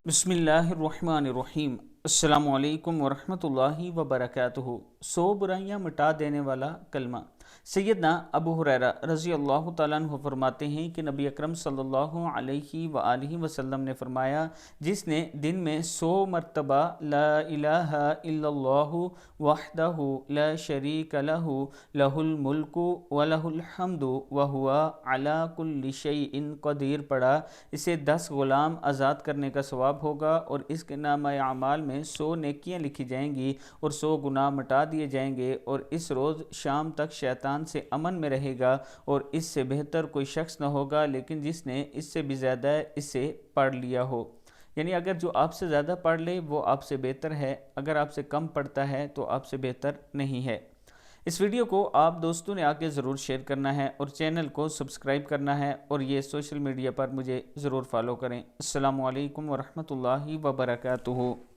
بسم اللہ الرحمن الرحیم۔ السلام علیکم ورحمۃ اللہ وبرکاتہ۔ 100 برائیاں مٹا دینے والا کلمہ۔ سیدنا ابو ہریرہ رضی اللہ تعالیٰ عنہ فرماتے ہیں کہ نبی اکرم صلی اللہ علیہ وآلہ وسلم نے فرمایا، جس نے دن میں 100 مرتبہ لا الہ الا اللہ وحدہ لا شریک لہ لہ الملک ولہ الحمد وہو علی کل شیء قدیر پڑھا، اسے 10 غلام آزاد کرنے کا ثواب ہوگا اور اس کے نامہ اعمال میں 100 نیکیاں لکھی جائیں گی اور 100 گناہ مٹا دیے جائیں گے، اور اس روز شام تک شیطان سے امن میں رہے گا، اور اس سے بہتر کوئی شخص نہ ہوگا لیکن جس نے اس سے بھی زیادہ اسے پڑھ لیا ہو۔ یعنی اگر جو آپ سے زیادہ پڑھ لے وہ آپ سے بہتر ہے، اگر آپ سے کم پڑھتا ہے تو آپ سے بہتر نہیں ہے۔ اس ویڈیو کو آپ دوستوں نے آگے ضرور شیئر کرنا ہے اور چینل کو سبسکرائب کرنا ہے، اور یہ سوشل میڈیا پر مجھے ضرور فالو کریں۔ السلام علیکم ورحمۃ اللہ وبرکاتہ۔